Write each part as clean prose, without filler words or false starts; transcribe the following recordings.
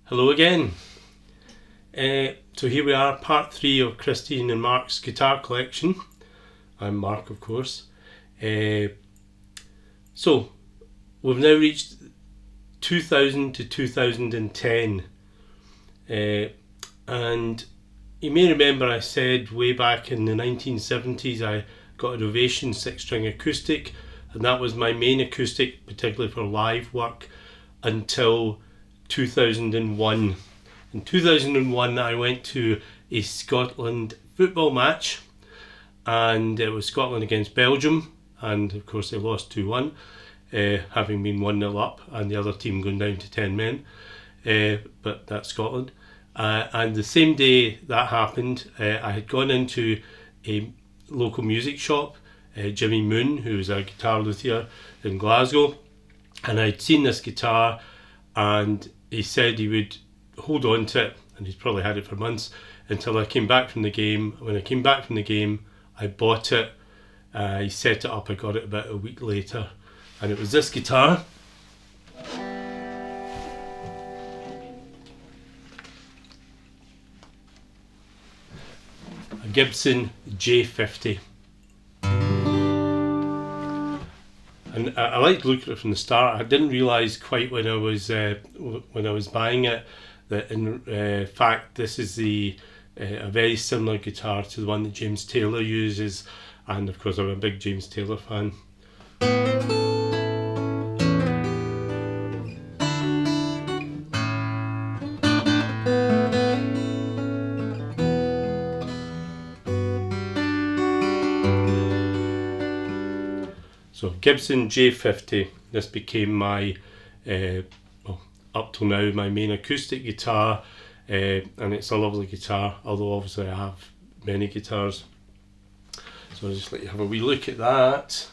Hello again. So here we are, part 3 of Christine and Mark's guitar collection. I'm Mark, of course. So we've now reached 2000 to 2010. And you may remember I said way back in the 1970s I got a Ovation 6-string acoustic, and that was my main acoustic, particularly for live work, until 2001. In 2001 I went to a Scotland football match, and it was Scotland against Belgium, and of course they lost 2-1, having been 1-0 up and the other team going down to 10 men, but that's Scotland. And the same day that happened, I had gone into a local music shop, Jimmy Moon, who was a guitar luthier in Glasgow, and I'd seen this guitar, and he said he would hold on to it, and he's probably had it for months, until I came back from the game. When I came back from the game, I bought it. He set it up. I got it about a week later, and it was this guitar. A Gibson J50. And I liked looking at it from the start. I didn't realise quite when I was buying it that in fact this is a very similar guitar to the one that James Taylor uses, and of course I'm a big James Taylor fan. So Gibson J50, this became my, up till now, my main acoustic guitar, and it's a lovely guitar, although obviously I have many guitars. So I'll just let you have a wee look at that.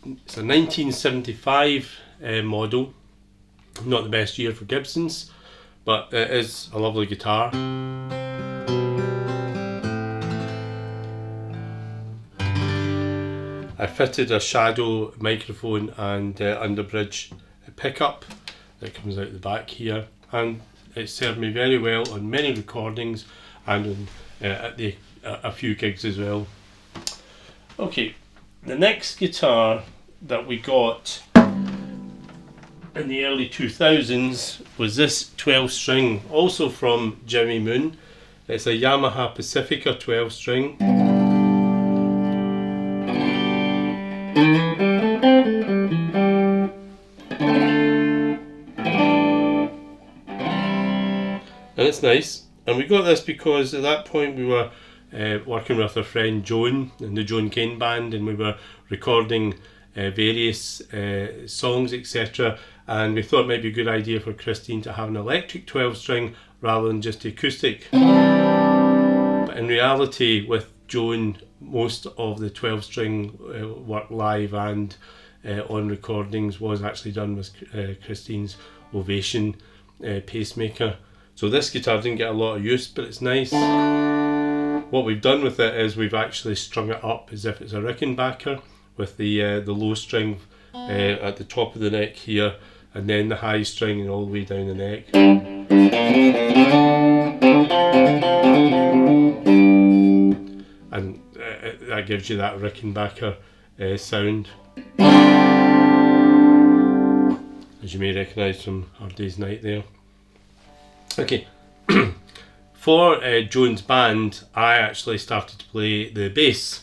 It's a 1975 model, not the best year for Gibsons, but it is a lovely guitar. I fitted a Shadow microphone and underbridge pickup that comes out the back here, and it served me very well on many recordings and at a few gigs as well. Okay, the next guitar that we got in the early 2000s was this 12-string, also from Jimmy Moon. It's a Yamaha Pacifica 12-string. And it's nice, and we got this because at that point we were working with our friend Joan in the Joan Kane band, and we were recording various songs, etc., and we thought it might be a good idea for Christine to have an electric 12-string rather than just acoustic. But in reality, with Joan, most of the 12-string work live and on recordings was actually done with Christine's Ovation pacemaker. So this guitar didn't get a lot of use, but it's nice. What we've done with it is we've actually strung it up as if it's a Rickenbacker, with the low string at the top of the neck here, and then the high string and all the way down the neck. And that gives you that Rickenbacker sound, as you may recognise from Hard Day's Night there. Okay, for Joan's band I actually started to play the bass,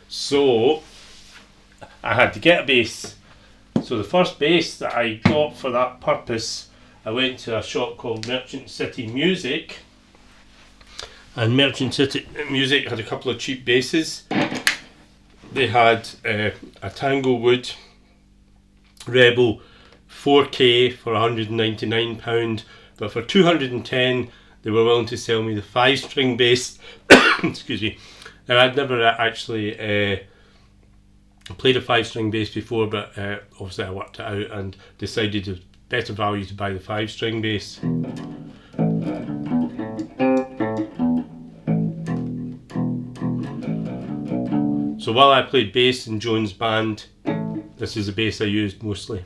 so I had to get a bass. So the first bass that I got for that purpose, I went to a shop called Merchant City Music, and Merchant City Music had a couple of cheap basses. They had a Tanglewood Rebel 4K for £199, but for £210 they were willing to sell me the 5-string bass. Excuse me. Now I'd never actually played a 5-string bass before, but obviously I worked it out and decided it was better value to buy the 5-string bass. So while I played bass in Joan's band, this is the bass I used mostly.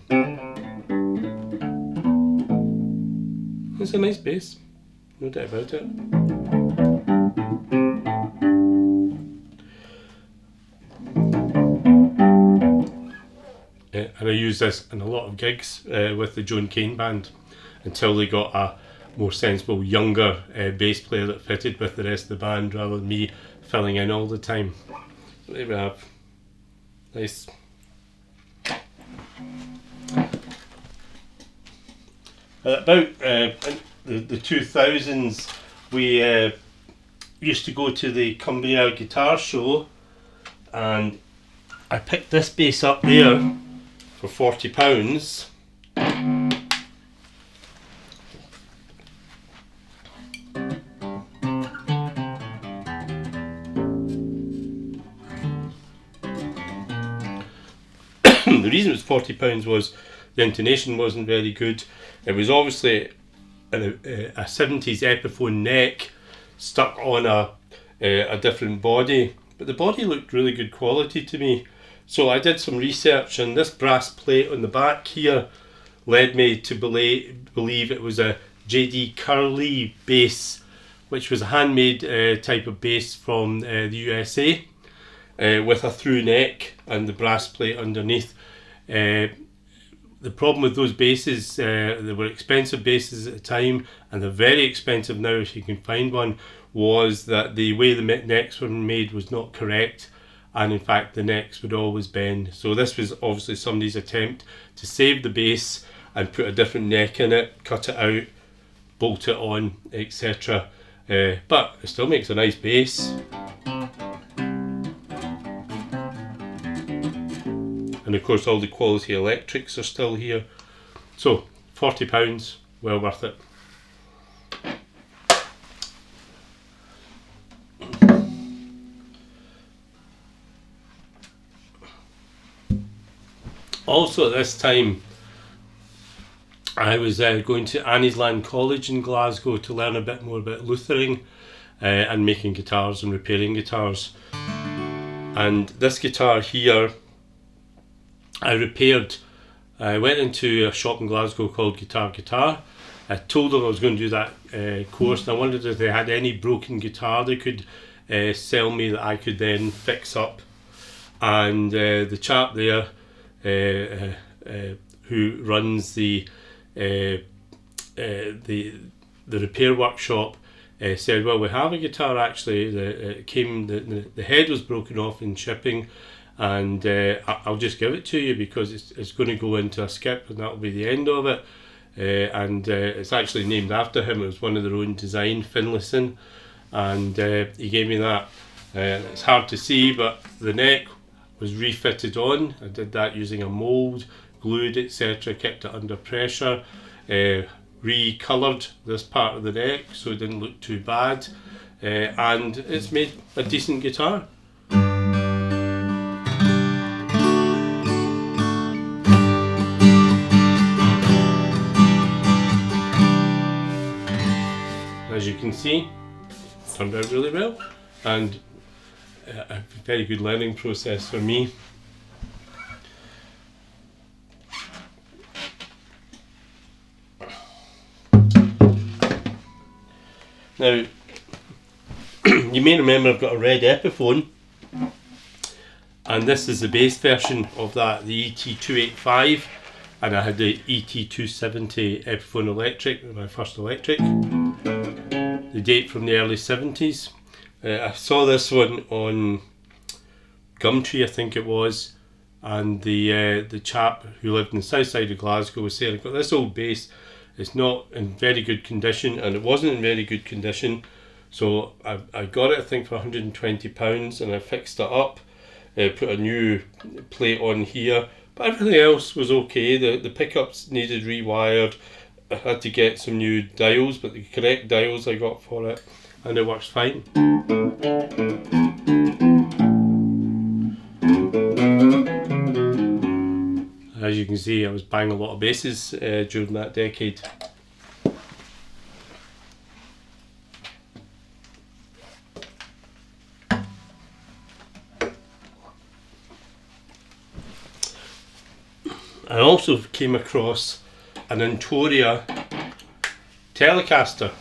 It's a nice bass, no doubt about it. And I use this in a lot of gigs with the Joan Kane Band until they got a more sensible, younger bass player that fitted with the rest of the band rather than me filling in all the time. So there we have. Nice. About the 2000s, we used to go to the Cumbria Guitar Show, and I picked this bass up there for £40. The reason it was £40 was the intonation wasn't very good. It was obviously a 70s Epiphone neck stuck on a different body, but the body looked really good quality to me. So I did some research, and this brass plate on the back here led me to believe it was a JD Curley bass, which was a handmade type of bass from the USA with a through neck and the brass plate underneath. The problem with those basses, they were expensive basses at the time, and they're very expensive now if you can find one, was that the way the necks were made was not correct, and in fact the necks would always bend. So this was obviously somebody's attempt to save the bass and put a different neck in it, cut it out, bolt it on, etc. But it still makes a nice bass. And of course all the quality electrics are still here. So £40, well worth it. Also at this time I was going to Anniesland College in Glasgow to learn a bit more about Luthering and making guitars and repairing guitars. And this guitar here I repaired. I went into a shop in Glasgow called Guitar. I told them I was going to do that course, and I wondered if they had any broken guitar they could sell me that I could then fix up. And the chap there who runs the repair workshop said, well, we have a guitar actually that came, the head was broken off in shipping, and I'll just give it to you because it's going to go into a skip and that'll be the end of it. And it's actually named after him. It was one of their own design, Finlayson, and he gave me that. It's hard to see, but the neck was refitted on. I did that using a mould, glued, etc., kept it under pressure, recoloured this part of the neck so it didn't look too bad, and it's made a decent guitar. As you can see, it turned out really well, and a very good learning process for me. Now, you may remember I've got a red Epiphone, and this is the bass version of that, the ET285, and I had the ET270 Epiphone Electric, my first electric. The date from the early 70s. I saw this one on Gumtree, I think it was, and the chap who lived in the south side of Glasgow was saying, I've got this old bass, it's not in very good condition, and it wasn't in very good condition, so I got it I think for £120, and I fixed it up, put a new plate on here, but everything else was okay. The pickups needed rewired. I had to get some new dials, but the correct dials I got for it, and it works fine. As you can see, I was buying a lot of basses during that decade. I also came across an Antoria Telecaster.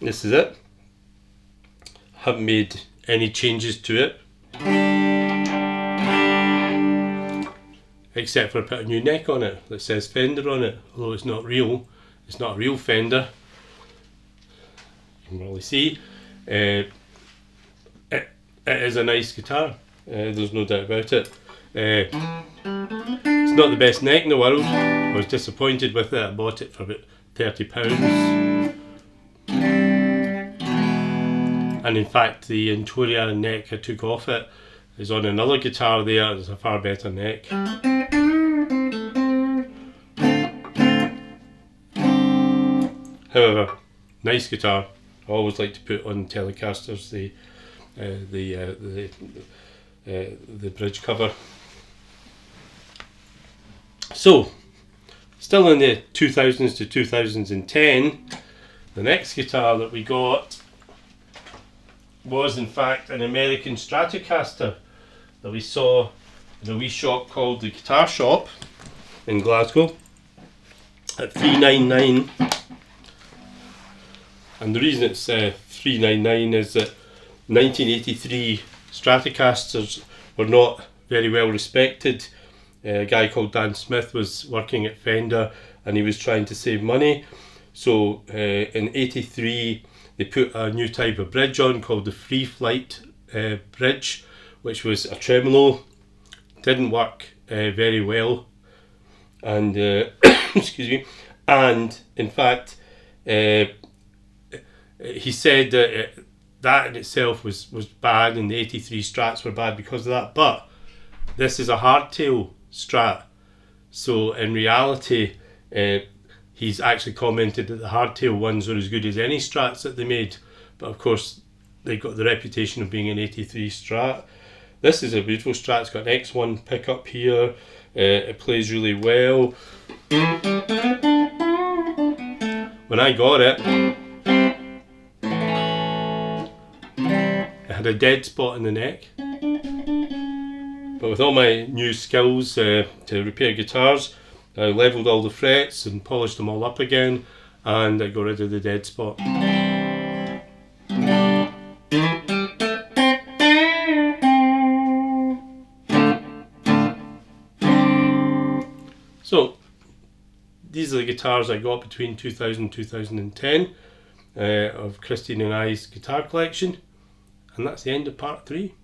This is it. Haven't made any changes to it, except for I put a new neck on it that says Fender on it, although it's not real. It's not a real Fender. You can really see. It is a nice guitar. There's no doubt about it. It's not the best neck in the world. I was disappointed with it. I bought it for about £30. And in fact, the Antoria neck I took off it is on another guitar there. It's a far better neck. However, nice guitar. I always like to put on Telecasters the bridge cover. So, still in the 2000s to 2010, the next guitar that we got was in fact an American Stratocaster that we saw in a wee shop called the Guitar Shop in Glasgow at $399. And the reason it's $399 is that 1983 Stratocasters were not very well respected. A guy called Dan Smith was working at Fender and he was trying to save money. So in '83 they put a new type of bridge on called the Free Flight bridge, which was a tremolo. Didn't work very well, and excuse me. And in fact, he said that that in itself was bad, and the '83 Strats were bad because of that. But this is a hardtail Strat, so in reality, he's actually commented that the hardtail ones were as good as any Strats that they made. But of course, they got the reputation of being an '83 Strat. This is a beautiful Strat. It's got an X1 pickup here. It plays really well. When I got it, it had a dead spot in the neck. But with all my new skills to repair guitars, I levelled all the frets and polished them all up again, and I got rid of the dead spot. So, these are the guitars I got between 2000 and 2010 of Christine and I's guitar collection, and that's the end of part 3.